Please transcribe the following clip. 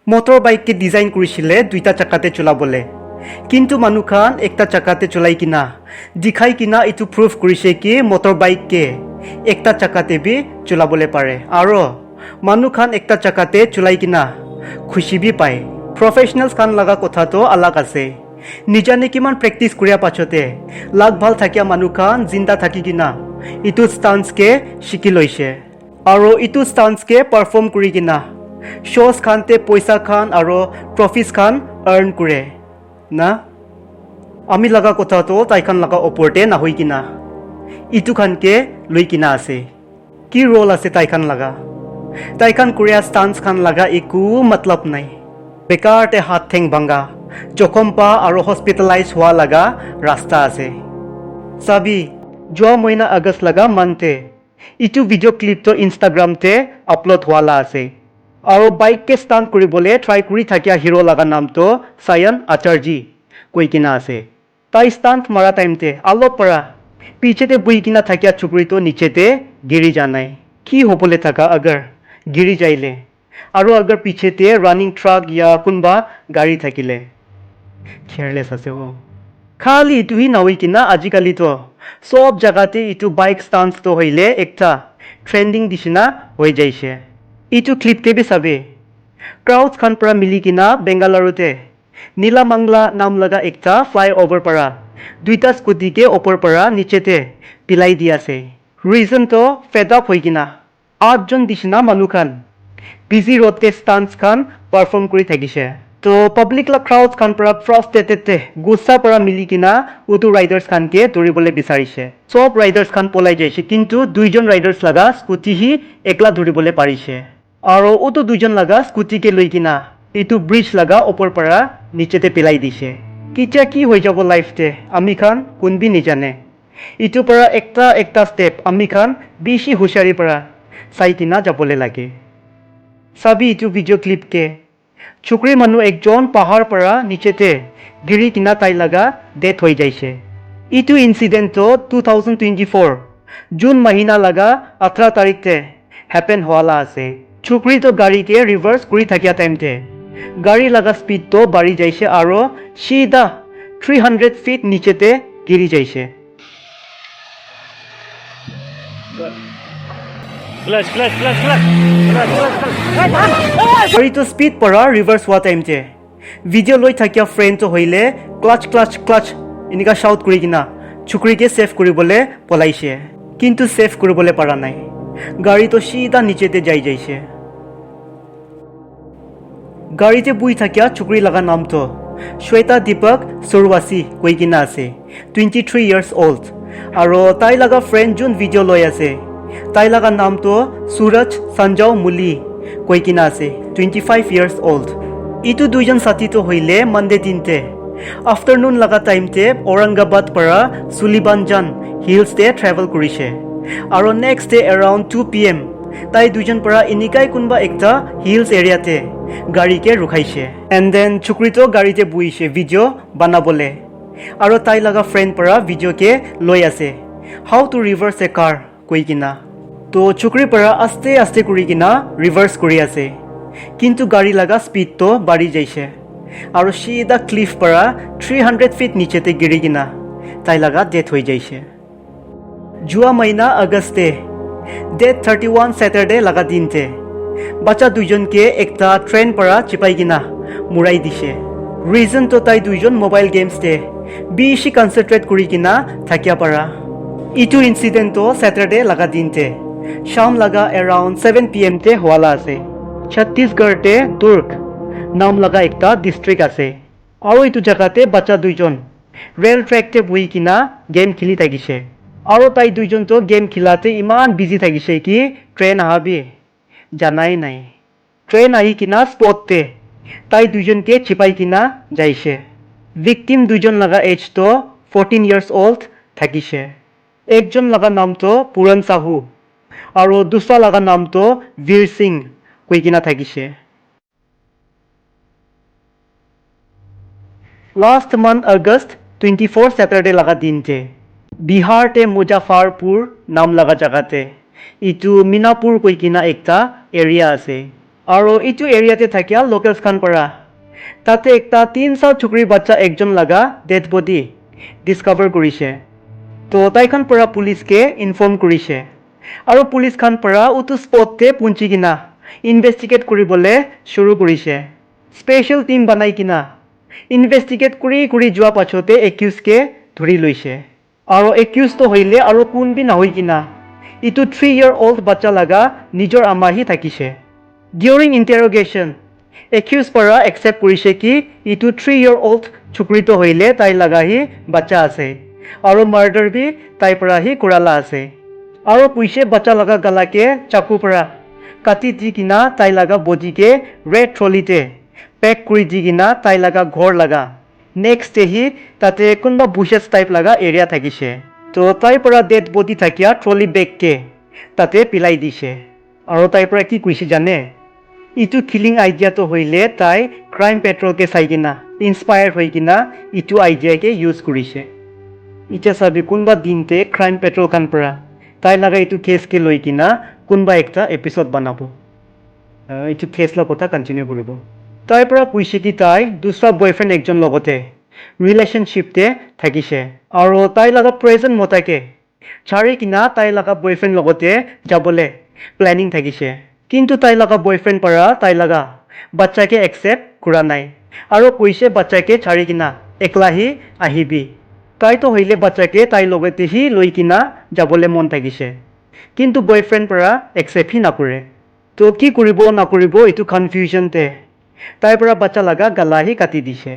Motor বাইককে design কৰিছিলে দুইটা চাকাতে চলাবলে, কিন্তু মানুহখান একটা চাকাতে চলাই কিনা দেখাই কিনা এইটো প্ৰুফ কৰিছে কি মটৰ বাইককে একটা চাকাতে বি চলাবলে পাৰে আৰু মানুহখান একটা চাকাতে চলাই কিনা খুশি বি পায়। প্ৰফেচনেলছ খান লগা কথাটো আলাগ আছে। নিজানে কিমান প্ৰেক্টিচ কৰাৰ পাছতে লাগ ভাল থাকিয়া মানুহখান জিন্দা থাকি কিনা ইটো ষ্টান্সকে শিকি লৈছে আৰু ইটো ষ্টান্সকে পাৰফৰ্ম কৰি কিনা shows খানতে পইচা খান আৰু ট্ৰফিজ খান আৰ্ন কৰে না। আমি লগা কথাটো তাইখান লগা ওপৰতে নাহৈ কিনা ইটো খানকে লৈ কিনা আছে। কি ৰোল আছে তাইখান লগা? তাইখান কৰিয়া ষ্টান্স খান লগা একো মতলব নাই। বেকাৰতে হাত ঠেং ভাঙা, জখম পা আৰু হস্পিটেলাইজ হোৱা লগা ৰাস্তা আছে। চাবি যোৱা মহিনা আগষ্ট লগা মানতে ইটো ভিডিঅ' ক্লিপটো ইনষ্টাগ্ৰামতে আপলোড হোৱালা আছে আৰু বাইককে ষ্টাণ্ট কৰিবলৈ ট্ৰাই কৰি থাকিয়া হিৰো লগা নামটো চায়ন আচাৰ্যী কৈ কিনা আছে। তাই ষ্টাণ্ট মাৰা টাইমতে অলপ পৰা পিছতে বহি কিনা থাকিয়া চুকুৰিটো নিচেতে গিৰি যা নাই। কি হ'বলৈ থাকা আগাৰ গিৰি যাইলে আৰু আগাৰ পিছতে ৰানিং ট্ৰাক या কোনোবা গাড়ী থাকিলে কেয়াৰলেছ আছে। খালি ইটোহি নাহৈ কিনা আজিকালিতো সব জাগাতে ইটো বাইক ষ্টান্টটো হইলে একটা ট্ৰেণ্ডিং নিচিনা হৈ যাইছে। ইটো ক্লিপকে বি চাবে ক্ৰাউডছ খান পৰা মিলি কিনা বেংগালুৰুতে নীলামাংলা নাম লগা একটা ফ্লাইঅভাৰ পৰা দুইটা স্কুটিকে ওপৰ পৰা নিচেতে পিলাই দি আছে। ৰিজনটো ফেড আপ হৈ কিনা 8জন নিচিনা মানুহখান বিজি ৰোডতে ষ্টান্টছ খান পাৰফৰ্ম কৰি থাকিছে। তো পাব্লিক লা ক্ৰাউডছ খান পৰা ফ্ৰাষ্ট্ৰেটেডতে গুচ্ছা পৰা মিলি কিনা উটো ৰাইডাৰ্ছ খানকে ধৰিবলৈ বিচাৰিছে। সব ৰাইডাৰ্ছ খান পলাই যাইছে, কিন্তু দুইজন ৰাইডাৰ্ছ লগা স্কুটিহি একলা ধৰিবলৈ পাৰিছে আৰু উটো দুইজন লগা স্কুটিকে লৈ কিনা এইটো ব্ৰিজ লগা ওপৰ পৰা নিচেতে পেলাই দিছে। কেতিয়া কি হৈ যাব লাইফতে আমি খান কোনবি নিজানে। ইটো পৰা একটা ষ্টেপ আমি খান বেছি হুঁচিয়াৰি পৰা চাই কিনা যাবলৈ লাগে। চাবি ইটো ভিডিঅ' ক্লিপকে চুকৰি মানুহ একজন পাহাৰ পৰা নিচেতে গিৰি কিনা তাই লগা ডেথ হৈ যাইছে। ইটো ইনচিডেণ্টটো 2024 জুন মাহিনা লগা 18 তাৰিখতে হেপেন হোৱালা আছে। চুকৰিটো গাড়ীকে ৰিভাৰ্ছ কৰি থাকিয়া টাইমতে গাড়ী লগা স্পীডটো বাঢ়ি যাইছে আৰু চিধা 300 ফিট নিচেতে গিৰি যাইছে। গাড়ীটো স্পীড পৰা ৰিভাৰ্ছ হোৱা টাইমতে ভিডিঅ' লৈ থাকিয়া ফ্ৰেণ্ডটো হইলে ক্লাচ ক্লাচ ক্লাচ এনেকা শাউট কৰি কিনা চুকৰিকে ছেভ কৰিবলৈ পলাইছে, কিন্তু ছেভ কৰিবলৈ পৰা নাই। গাড়ীটো চিধা নিচেতে যাই যাইছে। গাড়ীতে বহি থাকিয়া চুকৰি লগা নামটো শ্বেতা দীপক চৌৰবাসী কৈ কিনা আছে, 23 years old আৰু তাই লগা ফ্ৰেণ্ড যোন ভিডিঅ' লৈ আছে তাই লগা নামটো সুৰজ সঞ্জয় মুলি কৈ কিনা আছে, 25 years old। ইটো দুইজন ছাতিটো হইলে মানডে দিনতে আফটাৰনুন লগা টাইমতে ঔৰংগাবাদ পৰা চুলিবানজান হিলছতে ট্ৰেভেল কৰিছে আৰু নেক্সট ডে এৰাউণ্ড 2 PM তাই দুইজন পৰা এনেকাই কোনোবা একটা হিলছ এৰিয়াতে গাড়ীকে ৰখাইছে। এণ্ড দেন চুকৰিটো গাড়ীতে বহিছে ভিডিঅ' বনাবলে আৰু তাই লগা ফ্ৰেণ্ড পৰা ভিডিঅ'কে লৈ আছে হাউ টু ৰিভাৰ্ছ এ কাৰ কৈ কিনা। তো চুকৰিৰ পৰা আস্তে আস্তে কৰি কিনা ৰিভাৰ্ছ কৰি আছে, কিন্তু গাড়ী লগা স্পীডটো বাঢ়ি যাইছে আৰু চিধা ক্লিফ পৰা 300 ফিট নিচেতে গিৰি কিনা তাই লগা ডেথ হৈ যাইছে। যোৱা মহিনা আগষ্টে ডেট 31 ছেটাৰডে লগা দিনতে বাচ্চা দুইজনকে একটা ট্ৰেইন পৰা চিপাই কিনা মুৰাই দিছে। ৰিজনটো তাই দুইজন মোবাইল গেমছতে বেছি কনচেনট্ৰেট কৰি কিনা থাকিয়া পাৰা। ইটো ইনচিডেণ্টটো ছেটাৰডে লগা দিনতে শাম লগা এৰাউণ্ড 7 PM তে হোৱালা আছে। ছত্তীশগড়তে দুৰ্গ নাম লগা একটা ডিষ্ট্ৰিক্ট আছে আৰু এইটো জেগাতে বাচ্চা দুইজন ৰেল ট্ৰেকতে বহি কিনা গেম খেলি থাকিছে আৰু তাই দুইজনটো গেম খেলাতে ইমান বিজি থাকিছে কি ট্ৰেইন আহাবি জানাই নাই। ট্ৰেইন আহি কিনা স্পটতে তাই দুইজনকে চিপাই কিনা যাইছে। ভিক্টিম দুইজন লগা এজটো 14 years old থাকিছে। একজন লগা নামটো পুৰণ চাহু আৰু দুসৰা লগা নামটো বীৰ সিং কৈ কিনা থাকিছে। লাষ্ট মান্থ আগষ্ট 24 ছেটাৰডে লগা দিনতে বিহাৰতে মুজাফৰপুৰ নাম লগা জেগাতে ইটো মিনাপুৰ কৈ কিনা একটা এৰিয়া আছে। আৰু এইটো এৰিয়াতে থাকিয়া লোকেলছ খান পৰা তাতে একটা 3 সাল চুকৰি বাচ্চা একজন লাগা ডেড বডি ডিস্কভাৰ কৰিছে তো তাইখান পৰা পুলিচকে ইনফৰ্ম কৰিছে আৰু পুলিচ খান পৰা উটো স্পটতে পুঞ্চি কিনা ইনভেষ্টিগেট কৰিবলৈ শুৰু কৰিছে স্পেচিয়েল টিম বনাই কিনা ইনভেষ্টিগেট কৰি যোৱা পাছতে একিউজকে ধৰি লৈছে আৰু একিউজটো হইলে আৰু কোনবি নহৈ কিনা ইটো 3-year-old বাচ্চা লাগা নিজৰ আমাহি থাকিছে ডিউৰিং ইণ্টাৰগেশ্যন একিউজ পৰা একচেপ্ট কৰিছে কি ইটো 3-year-old চুকৰিটো হইলে তাই লাগাহি বাচ্চা আছে আৰু মাৰ্ডাৰ বি তাই পৰা হি কৰালা আছে আৰু পুইছে বাচ্চা লাগা গালাকে চাকু পৰা কাটি দি কিনা তাই লাগা বডিকে ৰেড ট্ৰলিতে পেক কৰি দি কিনা তাই লাগা ঘৰ লাগা নেক্সট হি তাতে কোনবা বুশেছ টাইপ লাগা এৰিয়া থাকিছে তো তাই পৰা ডেড বডি থাকিয়া ট্ৰলি বেগকে তাতে পিলাই দিছে আৰু তাই পৰা কি কৈছে জানে ইটো কিলিং আইডিয়াটো হইলে তাই ক্ৰাইম পেট্ৰলকে চাই কিনা ইনস্পায়াৰ হৈ কিনা ইটো আইডিয়াকে ইউজ কৰিছে এতিয়া চাবি কোনবা দিনতে ক্ৰাইম পেট্ৰল খান পৰা তাই লাগা ইটো কেছকে লৈ কিনা কোনবা একটা এপিসোড বনাব ইটো কেছৰ কথা কণ্টিনিউ কৰিব তাই পৰা কৈছে কি তাই দুসৰা বয়ফ্ৰেণ্ড একজন লগতে ৰিলেশ্যনশ্বিপতে থাকিছে আৰু তাই লাগা প্ৰেজেণ্ট মতাকে চাৰি কিনা তাই লাগা বয়ফ্ৰেণ্ড লগতে যাবলৈ প্লেনিং থাকিছে কিন্তু তাই লাগা বয়ফ্ৰেণ্ড পৰা তাই লাগা বাচ্চাকে একচেপ্ট কৰা নাই আৰু কৈছে বাচ্চাকে চাৰি কিনা একলাহি আহিবি তাইতো হইলে বাচ্চাকে তাই লগতে হি লৈ কিনা যাবলৈ মন থাকিছে কিন্তু বয়ফ্ৰেণ্ড পৰা একচেপ্ট হি নকৰে তো কি কৰিব নকৰিব এইটো কনফিউজনতে তাই পৰা বাচ্চা লাগা গালাহি কাটি দিছে